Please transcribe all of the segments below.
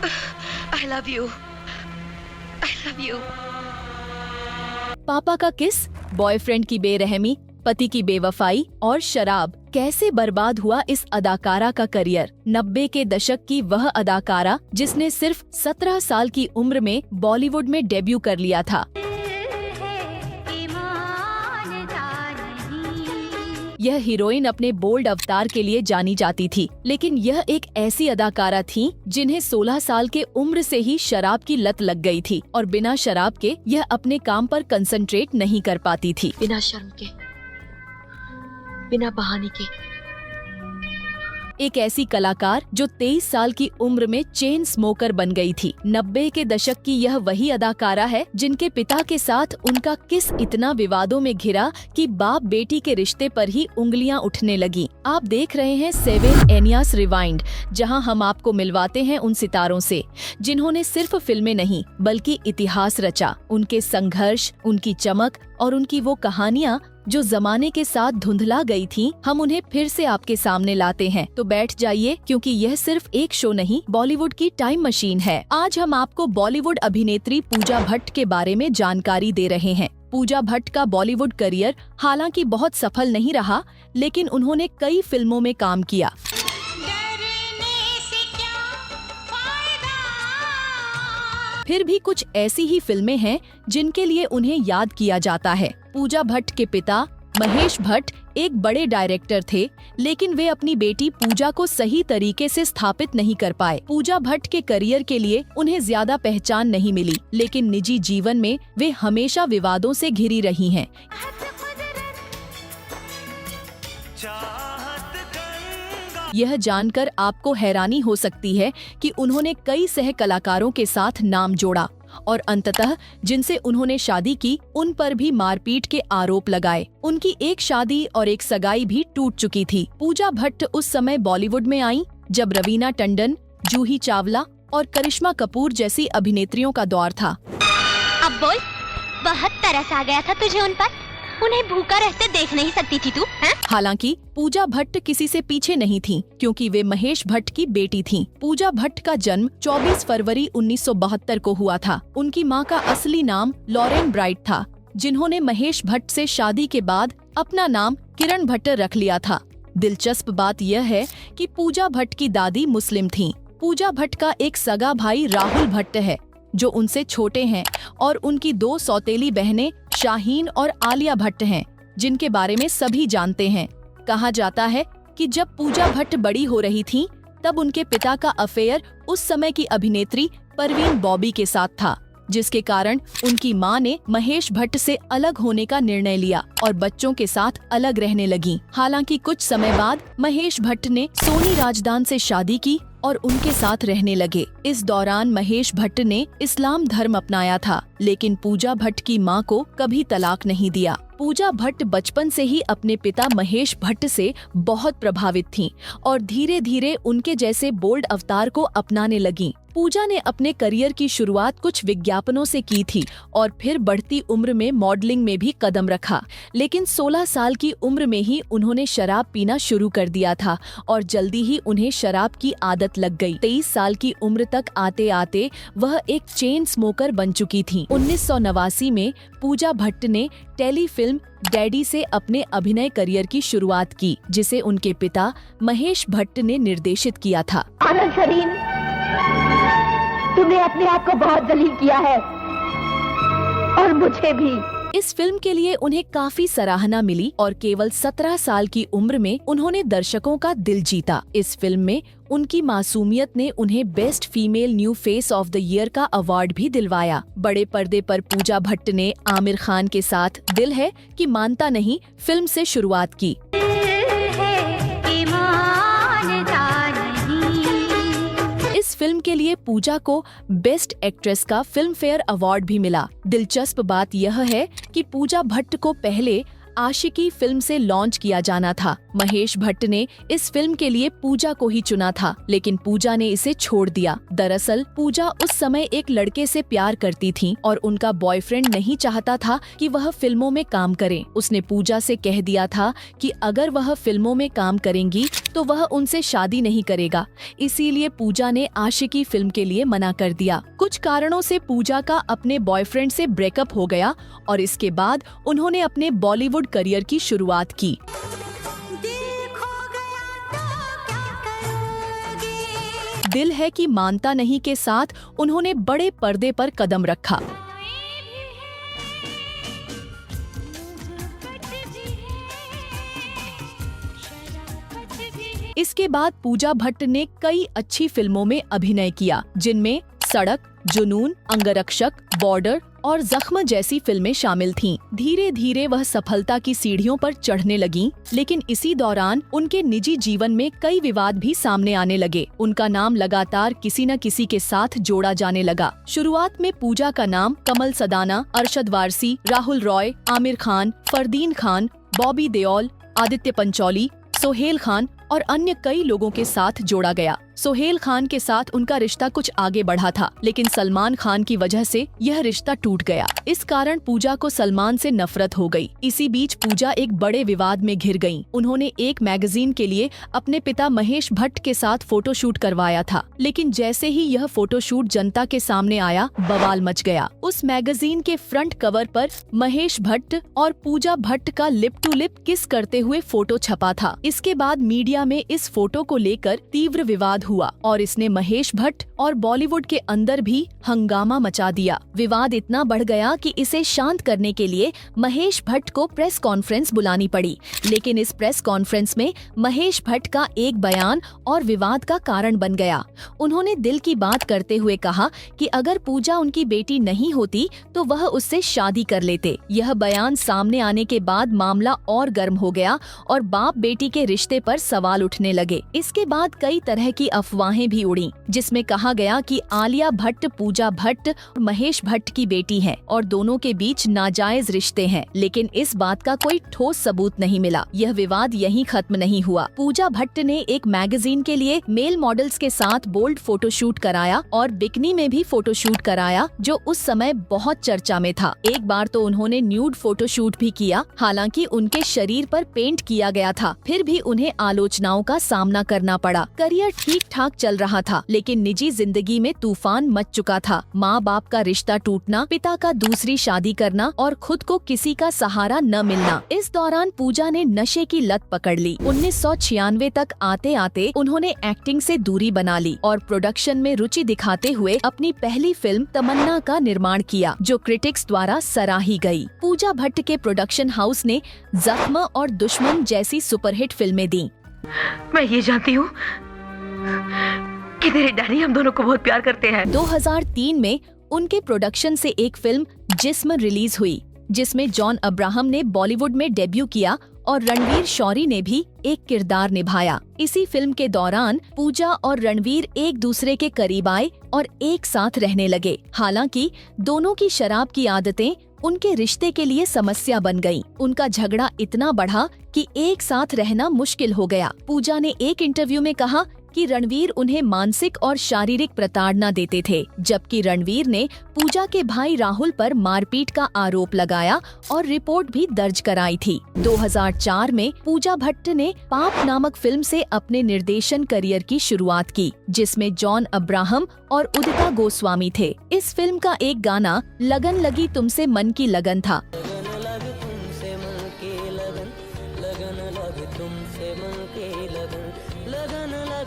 I love you. I love you. पापा का किस, बॉयफ्रेंड की बेरहमी, पति की बेवफाई और शराब, कैसे बर्बाद हुआ इस अदाकारा का करियर। 90 के दशक की वह अदाकारा जिसने सिर्फ 17 साल की उम्र में बॉलीवुड में डेब्यू कर लिया था। यह हीरोइन अपने बोल्ड अवतार के लिए जानी जाती थी, लेकिन यह एक ऐसी अदाकारा थी जिन्हें 16 साल के उम्र से ही शराब की लत लग गई थी और बिना शराब के यह अपने काम पर कंसंट्रेट नहीं कर पाती थी। बिना शर्म के, बिना बहाने के। एक ऐसी कलाकार जो 23 साल की उम्र में चेन स्मोकर बन गई थी। 90 के दशक की यह वही अदाकारा है जिनके पिता के साथ उनका किस इतना विवादों में घिरा कि बाप बेटी के रिश्ते पर ही उंगलियां उठने लगी। आप देख रहे हैं 7 एनियास रिवाइंड, जहां हम आपको मिलवाते हैं उन सितारों से जिन्होंने सिर्फ फिल्में नहीं बल्कि इतिहास रचा। उनके संघर्ष, उनकी चमक और उनकी वो कहानियाँ जो जमाने के साथ धुंधला गई थीं, हम उन्हें फिर से आपके सामने लाते हैं। तो बैठ जाइए, क्योंकि यह सिर्फ एक शो नहीं, बॉलीवुड की टाइम मशीन है। आज हम आपको बॉलीवुड अभिनेत्री पूजा भट्ट के बारे में जानकारी दे रहे हैं। पूजा भट्ट का बॉलीवुड करियर हालांकि बहुत सफल नहीं रहा, लेकिन उन्होंने कई फिल्मों में काम किया। फिर भी कुछ ऐसी ही फिल्में हैं जिनके लिए उन्हें याद किया जाता है। पूजा भट्ट के पिता महेश भट्ट एक बड़े डायरेक्टर थे, लेकिन वे अपनी बेटी पूजा को सही तरीके से स्थापित नहीं कर पाए। पूजा भट्ट के करियर के लिए उन्हें ज्यादा पहचान नहीं मिली, लेकिन निजी जीवन में वे हमेशा विवादों से घिरी रही हैं। यह जानकर आपको हैरानी हो सकती है कि उन्होंने कई सह कलाकारों के साथ नाम जोड़ा और अंततः जिनसे उन्होंने शादी की उन पर भी मारपीट के आरोप लगाए। उनकी एक शादी और एक सगाई भी टूट चुकी थी। पूजा भट्ट उस समय बॉलीवुड में आई जब रवीना टंडन, जूही चावला और करिश्मा कपूर जैसी अभिनेत्रियों का दौर था। अब बोल, बहुत तरस आ गया था तुझे उन पर? उन्हें भूखा रहते देख नहीं सकती थी तू, हैं? हालांकि पूजा भट्ट किसी से पीछे नहीं थीं, क्योंकि वे महेश भट्ट की बेटी थीं। पूजा भट्ट का जन्म 24 फरवरी 1972 को हुआ था। उनकी मां का असली नाम लॉरेन ब्राइट था, जिन्होंने महेश भट्ट से शादी के बाद अपना नाम किरण भट्ट रख लिया था। दिलचस्प बात यह है कि पूजा भट्ट की दादी मुस्लिम थीं। पूजा भट्ट का एक सगा भाई राहुल भट्ट है जो उनसे छोटे हैं, और उनकी 2 सौतेली बहनें शाहीन और आलिया भट्ट हैं, जिनके बारे में सभी जानते हैं। कहा जाता है कि जब पूजा भट्ट बड़ी हो रही थीं, तब उनके पिता का अफेयर उस समय की अभिनेत्री परवीन बॉबी के साथ था, जिसके कारण उनकी मां ने महेश भट्ट से अलग होने का निर्णय लिया और बच्चों के साथ अलग रहने लगी। हालांकि कुछ समय बाद महेश भट्ट ने सोनी राजदान से शादी की और उनके साथ रहने लगे। इस दौरान महेश भट्ट ने इस्लाम धर्म अपनाया था, लेकिन पूजा भट्ट की मां को कभी तलाक नहीं दिया। पूजा भट्ट बचपन से ही अपने पिता महेश भट्ट से बहुत प्रभावित थीं और धीरे धीरे उनके जैसे बोल्ड अवतार को अपनाने लगीं। पूजा ने अपने करियर की शुरुआत कुछ विज्ञापनों से की थी और फिर बढ़ती उम्र में मॉडलिंग में भी कदम रखा, लेकिन 16 साल की उम्र में ही उन्होंने शराब पीना शुरू कर दिया था और जल्दी ही उन्हें शराब की आदत लग गई। 23 साल की उम्र तक आते आते वह एक चेन स्मोकर बन चुकी थीं। 1989 में पूजा भट्ट ने टेलीफिल्म डैडी से अपने अभिनय करियर की शुरुआत की, जिसे उनके पिता महेश भट्ट ने निर्देशित किया था। आनंद सरीन, तुमने अपने आप को बहुत जलील किया है और मुझे भी। इस फिल्म के लिए उन्हें काफी सराहना मिली और केवल 17 साल की उम्र में उन्होंने दर्शकों का दिल जीता। इस फिल्म में उनकी मासूमियत ने उन्हें best female new face of the year का अवार्ड भी दिलवाया। बड़े पर्दे पर पूजा भट्ट ने आमिर खान के साथ दिल है कि मानता नहीं फिल्म से शुरुआत की। इस फिल्म के लिए पूजा को बेस्ट एक्ट्रेस का फिल्म फेयर अवार्ड भी मिला। दिलचस्प बात यह है कि पूजा भट्ट को पहले आशिकी फिल्म से लॉन्च किया जाना था। महेश भट्ट ने इस फिल्म के लिए पूजा को ही चुना था, लेकिन पूजा ने इसे छोड़ दिया। दरअसल पूजा उस समय एक लड़के से प्यार करती थी और उनका बॉयफ्रेंड नहीं चाहता था कि वह फिल्मों में काम करे। उसने पूजा से कह दिया था कि अगर वह फिल्मों में काम करेंगी तो वह उनसे शादी नहीं करेगा। इसीलिए पूजा ने आशिकी फिल्म के लिए मना कर दिया। कुछ कारणों से पूजा का अपने बॉयफ्रेंड से ब्रेकअप हो गया और इसके बाद उन्होंने अपने बॉलीवुड करियर की शुरुआत की। दिल है कि मानता नहीं के साथ उन्होंने बड़े पर्दे पर कदम रखा। इसके बाद पूजा भट्ट ने कई अच्छी फिल्मों में अभिनय किया, जिनमें सड़क, जुनून, अंगरक्षक, बॉर्डर और जख्म जैसी फिल्में शामिल थीं। धीरे धीरे वह सफलता की सीढ़ियों पर चढ़ने लगीं, लेकिन इसी दौरान उनके निजी जीवन में कई विवाद भी सामने आने लगे। उनका नाम लगातार किसी न किसी के साथ जोड़ा जाने लगा। शुरुआत में पूजा का नाम कमल सदाना, अरशद वारसी, राहुल रॉय, आमिर खान, फरदीन खान, बॉबी देओल, आदित्य पंचौली, सोहेल खान और अन्य कई लोगों के साथ जोड़ा गया। सोहेल खान के साथ उनका रिश्ता कुछ आगे बढ़ा था, लेकिन सलमान खान की वजह से यह रिश्ता टूट गया। इस कारण पूजा को सलमान से नफरत हो गई। इसी बीच पूजा एक बड़े विवाद में घिर गईं। उन्होंने एक मैगजीन के लिए अपने पिता महेश भट्ट के साथ फोटोशूट करवाया था, लेकिन जैसे ही यह फोटोशूट जनता के सामने आया, बवाल मच गया। उस मैगजीन के फ्रंट कवर पर महेश भट्ट और पूजा भट्ट का लिप टू लिप किस करते हुए फोटो छपा था। इसके बाद मीडिया में इस फोटो को लेकर तीव्र विवाद हुआ और इसने महेश भट्ट और बॉलीवुड के अंदर भी हंगामा मचा दिया। विवाद इतना बढ़ गया कि इसे शांत करने के लिए महेश भट्ट को प्रेस कॉन्फ्रेंस बुलानी पड़ी, लेकिन इस प्रेस कॉन्फ्रेंस में महेश भट्ट का एक बयान और विवाद का कारण बन गया। उन्होंने दिल की बात करते हुए कहा कि अगर पूजा उनकी बेटी नहीं होती तो वह उससे शादी कर लेते। यह बयान सामने आने के बाद मामला और गर्म हो गया और बाप बेटी के रिश्ते पर सवाल उठने लगे। इसके बाद कई तरह की अफवाहें भी उड़ी, जिसमें कहा गया कि आलिया भट्ट पूजा भट्ट और महेश भट्ट की बेटी है और दोनों के बीच नाजायज रिश्ते हैं, लेकिन इस बात का कोई ठोस सबूत नहीं मिला। यह विवाद यहीं खत्म नहीं हुआ। पूजा भट्ट ने एक मैगजीन के लिए मेल मॉडल्स के साथ बोल्ड फोटोशूट कराया और बिकनी में भी फोटोशूट कराया, जो उस समय बहुत चर्चा में था। एक बार तो उन्होंने न्यूड फोटोशूट भी किया, हालांकि उनके शरीर पर पेंट किया गया था, फिर भी उन्हें आलोचनाओं का सामना करना पड़ा। करियर ठीक ठाक चल रहा था, लेकिन निजी जिंदगी में तूफान मच चुका था। माँ बाप का रिश्ता टूटना, पिता का दूसरी शादी करना और खुद को किसी का सहारा न मिलना। इस दौरान पूजा ने नशे की लत पकड़ ली। 1996 तक आते आते उन्होंने एक्टिंग से दूरी बना ली और प्रोडक्शन में रुचि दिखाते हुए अपनी पहली फिल्म तमन्ना का निर्माण किया, जो क्रिटिक्स द्वारा सराही गई। पूजा भट्ट के प्रोडक्शन हाउस ने जख्म और दुश्मन जैसी सुपरहिट फिल्में दी। मैं ये जानती हूँ कि तेरे डैडी हम दोनों को बहुत प्यार करते हैं। 2003 में उनके प्रोडक्शन से एक फिल्म जिस्म रिलीज हुई, जिसमें जॉन अब्राहम ने बॉलीवुड में डेब्यू किया और रणवीर शौरी ने भी एक किरदार निभाया। इसी फिल्म के दौरान पूजा और रणवीर एक दूसरे के करीब आए और एक साथ रहने लगे। हालांकि दोनों की शराब की आदतें उनके रिश्ते के लिए समस्या बन गईं। उनका झगड़ा इतना बढ़ा कि एक साथ रहना मुश्किल हो गया। पूजा ने एक इंटरव्यू में कहा कि रणवीर उन्हें मानसिक और शारीरिक प्रताड़ना देते थे, जबकि रणवीर ने पूजा के भाई राहुल पर मारपीट का आरोप लगाया और रिपोर्ट भी दर्ज कराई थी। 2004 में पूजा भट्ट ने पाप नामक फिल्म से अपने निर्देशन करियर की शुरुआत की, जिसमें जॉन अब्राहम और उदिता गोस्वामी थे। इस फिल्म का एक गाना लगन लगी तुमसे मन की लगन था,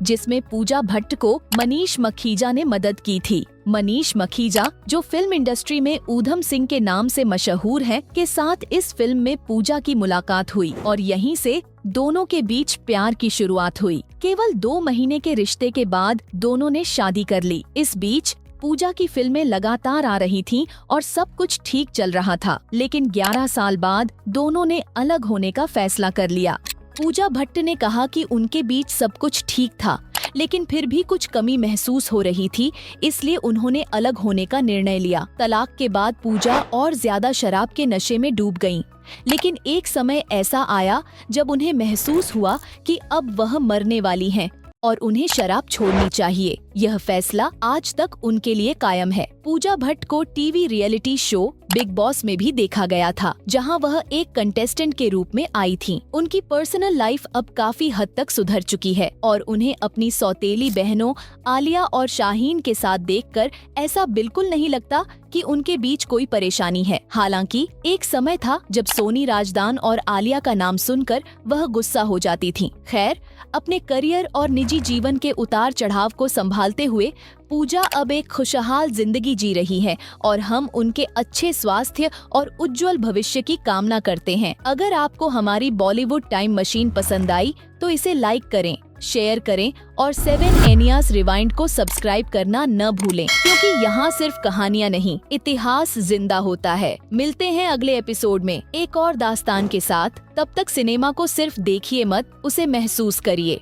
जिसमें पूजा भट्ट को मनीष मखीजा ने मदद की थी। मनीष मखीजा, जो फिल्म इंडस्ट्री में ऊधम सिंह के नाम से मशहूर हैं, के साथ इस फिल्म में पूजा की मुलाकात हुई और यहीं से दोनों के बीच प्यार की शुरुआत हुई। केवल 2 महीने के रिश्ते के बाद दोनों ने शादी कर ली। इस बीच पूजा की फिल्में लगातार आ रही थीं और सब कुछ ठीक चल रहा था, लेकिन 11 साल बाद दोनों ने अलग होने का फैसला कर लिया। पूजा भट्ट ने कहा कि उनके बीच सब कुछ ठीक था, लेकिन फिर भी कुछ कमी महसूस हो रही थी, इसलिए उन्होंने अलग होने का निर्णय लिया। तलाक के बाद पूजा और ज्यादा शराब के नशे में डूब गईं। लेकिन एक समय ऐसा आया जब उन्हें महसूस हुआ कि अब वह मरने वाली हैं और उन्हें शराब छोड़नी चाहिए। यह फैसला आज तक उनके लिए कायम है। पूजा भट्ट को TV reality show big boss में भी देखा गया था, जहां वह एक कंटेस्टेंट के रूप में आई थीं। उनकी पर्सनल लाइफ अब काफी हद तक सुधर चुकी है और उन्हें अपनी सौतेली बहनों आलिया और शाहीन के साथ देखकर ऐसा बिल्कुल नहीं लगता कि उनके बीच कोई परेशानी है। हालांकि एक समय था जब सोनी राजदान और आलिया का नाम सुनकर वह गुस्सा हो जाती थीं। खैर, अपने करियर और निजी जीवन के उतार चढ़ाव को संभालते हुए पूजा अब एक खुशहाल जिंदगी जी रही है और हम उनके अच्छे स्वास्थ्य और उज्जवल भविष्य की कामना करते हैं। अगर आपको हमारी बॉलीवुड टाइम मशीन पसंद आई तो इसे लाइक करें, शेयर करें और 7 एनियास रिवाइंड को सब्सक्राइब करना न भूलें, क्योंकि यहाँ सिर्फ कहानियाँ नहीं, इतिहास जिंदा होता है। मिलते हैं अगले एपिसोड में एक और दास्तान के साथ। तब तक सिनेमा को सिर्फ देखिए मत, उसे महसूस करिए।